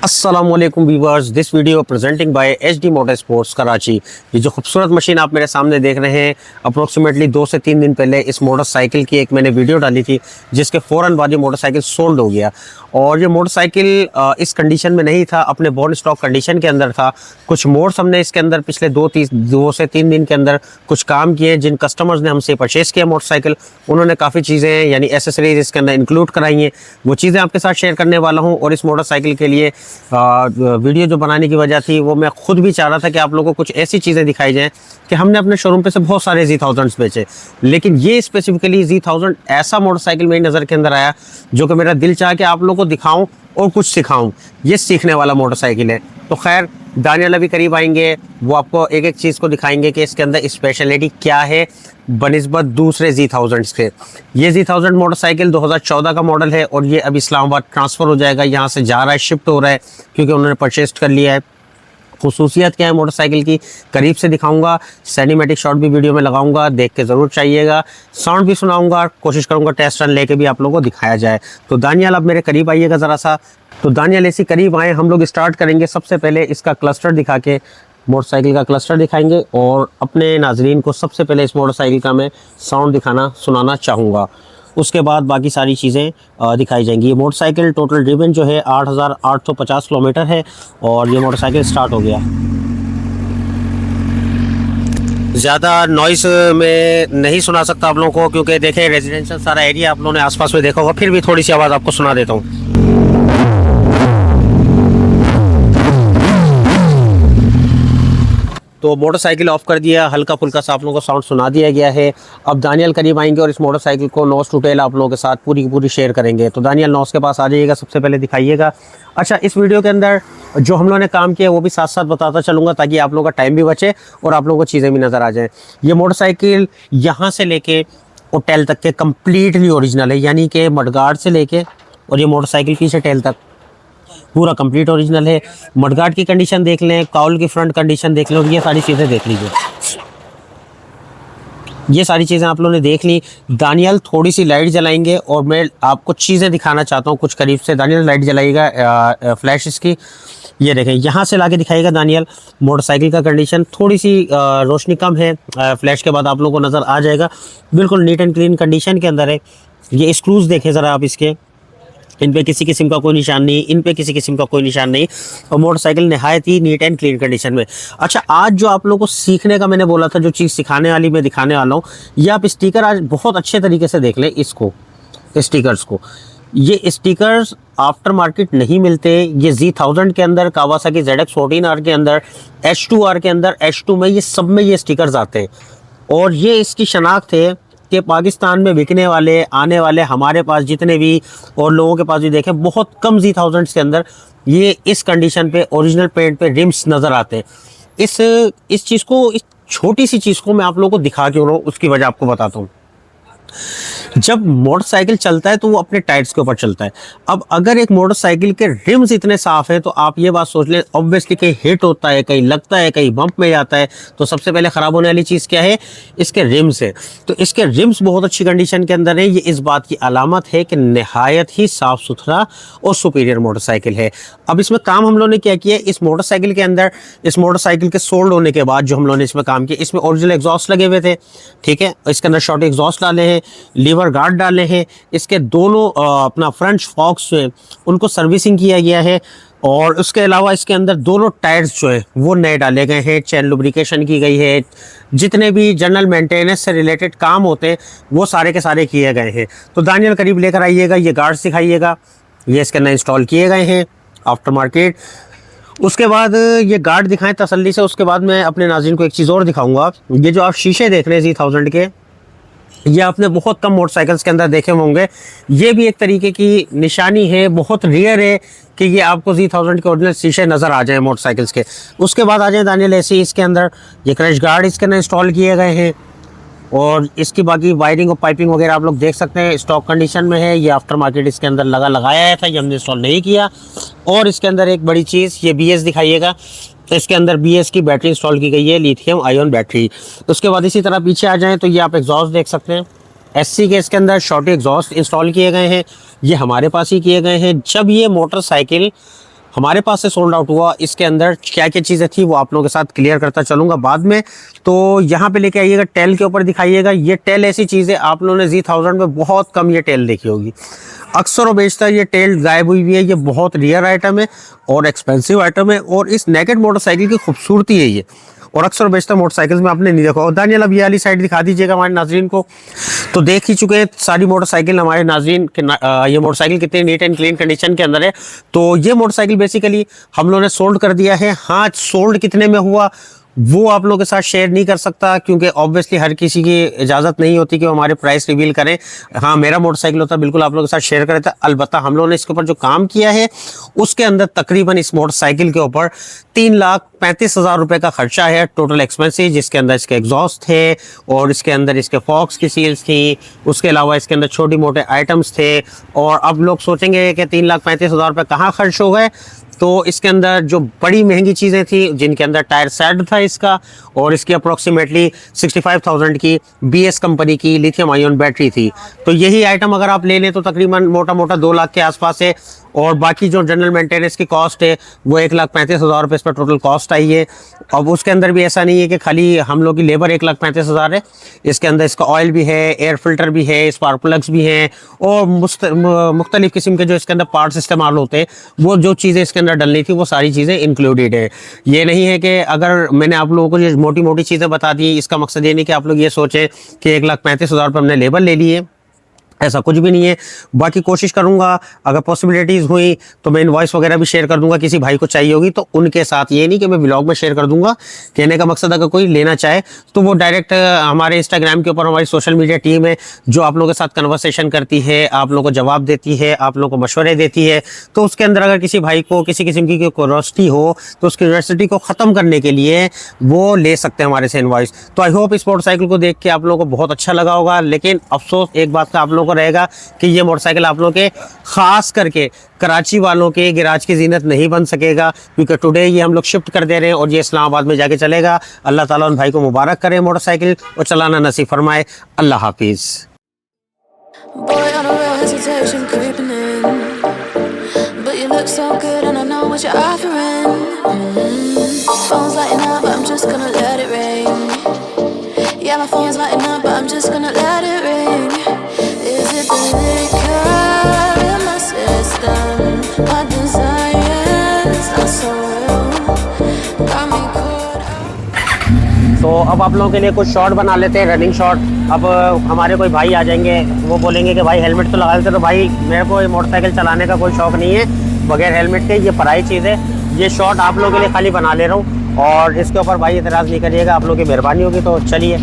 अस्सलामुअलैकुम viewers, this video presenting by HD motorsports Karachi. ये जो खूबसूरत मशीन आप मेरे सामने देख रहे हैं, अप्रोक्सीमेटली 2 से 3 दिन पहले इस मोटरसाइकिल की एक मैंने वीडियो डाली थी, जिसके फ़ौरन बाद ये मोटरसाइकिल सोल्ड हो गया। और ये मोटरसाइकिल इस कंडीशन में नहीं था, अपने बोर्न स्टॉक कंडीशन के अंदर था। कुछ मोड्स हमने इसके अंदर पिछले 2 से 3 दिन के अंदर कुछ काम किए। जिन कस्टमर्स ने हमसे परचेज़ किया मोटरसाइकिल, उन्होंने काफ़ी चीज़ें यानी एसेसरीज इसके अंदर इंक्लूड कराई हैं। वो चीज़ें आपके साथ शेयर करने वाला हूँ। और इस मोटरसाइकिल के लिए वीडियो जो बनाने की वजह थी, वो मैं खुद भी चाह रहा था कि आप लोगों को कुछ ऐसी चीज़ें दिखाई जाएँ कि हमने अपने शोरूम पे से बहुत सारे Z1000s बेचे, लेकिन ये स्पेसिफिकली Z1000 ऐसा मोटरसाइकिल मेरी नज़र के अंदर आया जो कि मेरा दिल चाहा कि आप लोगों को दिखाऊं और कुछ सिखाऊं। ये सीखने वाला मोटरसाइकिल है। तो खैर, दानियल अभी करीब आएंगे, वो आपको एक एक चीज़ को दिखाएंगे कि इसके अंदर स्पेशलिटी क्या है बनिस्बत दूसरे Z1000s के। ये Z1000 मोटरसाइकिल 2014 का मॉडल है और ये अभी इस्लामाबाद ट्रांसफ़र हो जाएगा। यहाँ से जा रहा है, शिफ्ट हो रहा है, क्योंकि उन्होंने परचेज कर लिया है। खुसूसियत क्या है मोटरसाइकिल की करीब से दिखाऊंगा, सिनेमैटिक शॉट भी वीडियो में लगाऊंगा, देख के ज़रूर चाहिएगा। साउंड भी सुनाऊंगा, कोशिश करूंगा टेस्ट रन लेके भी आप लोगों को दिखाया जाए। तो दानियल अब मेरे करीब आइएगा ज़रा सा। तो दानियल ऐसी करीब आए, हम लोग स्टार्ट करेंगे सबसे पहले इसका क्लस्टर दिखा के, मोटरसाइकिल का क्लस्टर दिखाएंगे। और अपने नाजरीन को सबसे पहले इस मोटरसाइकिल का मैं साउंड दिखाना सुनाना चाहूँगा। उसके बाद बाकी सारी चीज़ें दिखाई जाएंगी। ये मोटरसाइकिल टोटल ड्रिवन जो है 8,850 किलोमीटर है और ये मोटरसाइकिल स्टार्ट हो गया। ज़्यादा नॉइस में नहीं सुना सकता आप लोगों को, क्योंकि देखें रेजिडेंशियल सारा एरिया आप लोगों ने आसपास में देखा होगा। फिर भी थोड़ी सी आवाज़ आपको सुना देता हूँ। तो मोटरसाइकिल ऑफ कर दिया, हल्का फुल्का सा आप लोगों को साउंड सुना दिया गया है। अब दानियल करीब आएंगे और इस मोटरसाइकिल को नॉस टू टेल आप लोगों के साथ पूरी की पूरी शेयर करेंगे। तो दानियल नॉस के पास आ जाइएगा, सबसे पहले दिखाइएगा। अच्छा, इस वीडियो के अंदर जो हम लोगों ने काम किया वो भी साथ साथ बताता चलूँगा, ताकि आप लोगों का टाइम भी बचे और आप लोगों को चीज़ें भी नज़र आ जाएँ। ये मोटरसाइकिल यहाँ से लेके होटल तक के कम्प्लीटली ओरिजिनल है, यानी कि मडगार्ड से लेके और ये मोटरसाइकिल पीछे टेल तक पूरा कंप्लीट ओरिजिनल है। मडगार्ड की कंडीशन देख लें, काउल की फ्रंट कंडीशन देख लें और ये सारी चीज़ें देख लीजिए। ये सारी चीज़ें आप लोगों ने देख ली। दानियल थोड़ी सी लाइट जलाएंगे और मैं आपको चीज़ें दिखाना चाहता हूँ कुछ करीब से। दानियल लाइट जलाइएगा, फ्लैश इसकी। ये देखें, यहाँ से लाके दिखाइएगा दानियल। मोटरसाइकिल का कंडीशन थोड़ी सी रोशनी कम है, फ्लैश के बाद आप लोगों को नज़र आ जाएगा। बिल्कुल नीट एंड क्लीन कंडीशन के अंदर है। ये स्क्रूज देखें ज़रा आप इसके, इन पे किसी किस्म का कोई निशान नहीं, इन पे किसी किस्म का कोई निशान नहीं, और मोटरसाइकिल नहायत ही नीट एंड क्लीन कंडीशन में। अच्छा, आज जो आप लोगों को सीखने का मैंने बोला था, जो चीज़ सिखाने वाली मैं दिखाने वाला हूँ, ये आप स्टिकर आज बहुत अच्छे तरीके से देख लें इसको, स्टिकर्स को। ये स्टिकर्स आफ्टर मार्केट नहीं मिलते। ये Z1000 के अंदर, कावासाकी ZX14R के अंदर, H2R के अंदर, H2 में, ये सब में ये स्टिकर्स आते हैं। और ये इसकी शनाख्त है कि पाकिस्तान में बिकने वाले, आने वाले, हमारे पास जितने भी और लोगों के पास भी देखें, बहुत कम Z1000s के अंदर ये इस कंडीशन पे ओरिजिनल पेंट पे रिम्स नज़र आते हैं। इस चीज़ को, इस छोटी सी चीज़ को मैं आप लोगों को दिखा क्यों रहा हूँ, उसकी वजह आपको बताता हूँ। जब मोटरसाइकिल चलता है तो वो अपने टायर्स के ऊपर चलता है। अब अगर एक मोटरसाइकिल के रिम्स इतने साफ है तो आप ये बात सोच लें, ऑब्वियसली कहीं हिट होता है, कहीं लगता है, कहीं बम्प में जाता है, तो सबसे पहले ख़राब होने वाली चीज़ क्या है? इसके रिम्स है। तो इसके रिम्स बहुत अच्छी कंडीशन के अंदर है। ये इस बात की अलामत है कि नहायत ही साफ़ सुथरा और सुपीरियर मोटरसाइकिल है। अब इसमें काम हम लोगों ने क्या किया, इस मोटरसाइकिल के अंदर, इस मोटरसाइकिल के सोल्ड होने के बाद जो हम लोगों ने इसमें काम किया, इसमें ओरिजिनल एग्जॉस्ट लगे हुए थे, ठीक है। इसके अंदर शॉर्ट एग्जॉस्ट डाले हैं, लीवर गार्ड डाले हैं, इसके दोनों अपना फ्रंट फॉक्स जो है उनको सर्विसिंग किया गया है। और उसके अलावा इसके अंदर दोनों टायर्स जो है वो नए डाले गए हैं, चेन लुब्रिकेशन की गई है, जितने भी जनरल मेंटेनेंस से रिलेटेड काम होते हैं वो सारे के सारे किए गए हैं। तो दानियल करीब लेकर आइएगा, ये गार्ड्स दिखाइएगा, ये इसके अंदर इंस्टॉल किए गए हैं आफ्टर मार्केट। उसके बाद ये गार्ड दिखाएं तसल्ली से। उसके बाद मैं अपने नाज़रीन को एक चीज़ और दिखाऊंगा। ये जो आप शीशे देख रहे हैं Z1000 के, ये आपने बहुत कम मोटरसाइकिल्स के अंदर देखे होंगे। ये भी एक तरीके की निशानी है, बहुत रेयर है कि ये आपको Z1000 के ओरिजिनल शीशे नज़र आ जाएं मोटरसाइकिल्स के। उसके बाद आ जाए दानियल ऐसे, इसके अंदर ये क्रैश गार्ड इसके अंदर इंस्टॉल किए गए हैं और इसकी बाकी वायरिंग और पाइपिंग वगैरह आप लोग देख सकते हैं, स्टॉक कंडीशन में है। ये आफ्टर मार्केट इसके अंदर लगाया था, ये हमने इंस्टॉल नहीं किया। और इसके अंदर एक बड़ी चीज़, ये BS दिखाइएगा, तो इसके अंदर BS की बैटरी इंस्टॉल की गई है, लिथियम आयन बैटरी। उसके बाद इसी तरह पीछे आ जाएं तो ये आप एग्जॉस्ट देख सकते हैं, SC के इसके अंदर शॉर्ट एग्जॉस्ट इंस्टॉल किए गए हैं, ये हमारे पास ही किए गए हैं। जब ये मोटरसाइकिल हमारे पास से सोल्ड आउट हुआ। इसके अंदर क्या क्या चीज़ें थी वो आप लोगों के साथ क्लियर करता चलूँगा बाद में। तो यहाँ पे लेके आइएगा, टेल के ऊपर दिखाइएगा। ये टेल ऐसी चीज़ है आप लोगों ने Z1000 में बहुत कम ये टेल देखी होगी। अक्सर और बेशतर ये टेल गायब हुई है। ये बहुत रेयर आइटम है और एक्सपेंसिव आइटम है, और इस नेकेड मोटरसाइकिल की खूबसूरती है ये, और अक्सर बेशतर मोटरसाइकिल्स में आपने नहीं देखा। और दानियल अब ये वाली साइड दिखा दीजिएगा हमारे नाजरीन को। तो देख ही चुके हैं सारी मोटरसाइकिल हमारे नाजरीन के ये मोटरसाइकिल कितनी नीट एंड क्लीन कंडीशन के अंदर है। तो ये मोटरसाइकिल बेसिकली हम लोगों ने सोल्ड कर दिया है। हाँ, सोल्ड कितने में हुआ वो आप लोगों के साथ शेयर नहीं कर सकता, क्योंकि ऑब्वियसली हर किसी की इजाज़त नहीं होती कि वो हमारे प्राइस रिवील करें। हाँ, मेरा मोटरसाइकिल होता बिल्कुल आप लोगों के साथ शेयर कर देता। अलबत्ता हम लोगों ने इसके ऊपर जो काम किया है उसके अंदर तकरीबन इस मोटरसाइकिल के ऊपर 3,35,000 रुपये का खर्चा है टोटल एक्सपेंसिव, जिसके अंदर इसके एग्जॉस्ट थे और इसके अंदर इसके फॉक्स की सील्स थी, उसके अलावा इसके अंदर छोटी मोटे आइटम्स थे। और अब लोग सोचेंगे कि 3,35,000 रुपये कहाँ खर्च हो गए। तो इसके अंदर जो बड़ी महंगी चीज़ें थी जिनके अंदर टायर सेट था इसका, और इसकी अप्रोक्सीमेटली 65,000 की BS कंपनी की लिथियम आयन बैटरी थी। तो यही आइटम अगर आप ले लें तो तकरीबन मोटा मोटा 2 लाख के आसपास है। और बाकी जो जनरल मेंटेनेंस की कॉस्ट है वो 1,35,000 रुपये इस पर टोटल कॉस्ट आई है। अब उसके अंदर भी ऐसा नहीं है कि खाली हम लोग की लेबर 1,35,000 है। इसके अंदर इसका ऑयल भी है, एयर फिल्टर भी है, स्पार्क प्लग्स भी हैं, और मुख्तलिफ किस्म के जो इसके अंदर पार्ट्स इस्तेमाल होते हैं वो जो चीज़ें इसके अंदर डलनी थी वो सारी चीज़ें इंक्लूडेड है। ये नहीं है कि अगर मैंने आप लोगों को ये मोटी मोटी चीज़ें बता दी, इसका मकसद ये नहीं कि आप लोग ये सोचें कि 1,35,000 रुपये हमने लेबर ले लिए, ऐसा कुछ भी नहीं है। बाकी कोशिश करूंगा अगर पॉसिबिलिटीज़ हुई तो मैं इनवॉइस वगैरह भी शेयर कर दूंगा, किसी भाई को चाहिए होगी तो उनके साथ। ये नहीं कि मैं ब्लॉग में शेयर कर दूंगा। कहने का मकसद अगर कोई लेना चाहे तो वो डायरेक्ट हमारे इंस्टाग्राम के ऊपर हमारी सोशल मीडिया टीम है जो आप लोगों के साथ कन्वर्सेशन करती है, आप लोगों को जवाब देती है, आप लोगों को मशवरे देती है। तो उसके अंदर अगर किसी भाई को किसी किस्म की क्यूरियोसिटी हो तो उस क्यूरियोसिटी को ख़त्म करने के लिए वो ले सकते हैं हमारे से इनवॉइस। तो आई होप इस मोटरसाइकिल को देख के आप लोगों को बहुत अच्छा लगा होगा। लेकिन अफसोस एक बात का आप लोगों को रहेगा कि ये मोटरसाइकिल आप लोगों के खास करके कराची वालों के गिराज की जीनत नहीं बन सकेगा, क्योंकि टुडे ये हम लोग शिफ्ट कर दे रहे हैं और ये इस्लामाबाद में जाके चलेगा। अल्लाह ताला उन भाई को मुबारक करे मोटरसाइकिल और चलाना नसीब फरमाए। अल्लाह हाफिज़। Boy, on a real hesitation creeping in, but you look so good and I know what you're offering. Phone's lighting up, but I'm just gonna let it ring. Yeah, my phone's lighting up, but I'm just gonna let it ring. Is it the liquor in my system? My desire's not so real. Got me caught up. तो अब आप लोगों के लिए कुछ shot बना लेते हैं, रनिंग शॉट। अब हमारे कोई भाई आ जाएंगे, वो बोलेंगे कि भाई हेलमेट तो लगा लेते। तो भाई मेरे को ये मोटरसाइकिल चलाने का कोई शौक नहीं है बगैर हेलमेट के, ये पराई चीज़ है। ये शॉट आप लोगों के लिए खाली बना ले रहा हूँ और इसके ऊपर भाई एतराज़ नहीं करिएगा, आप लोगों की मेहरबानी होगी। तो चलिए।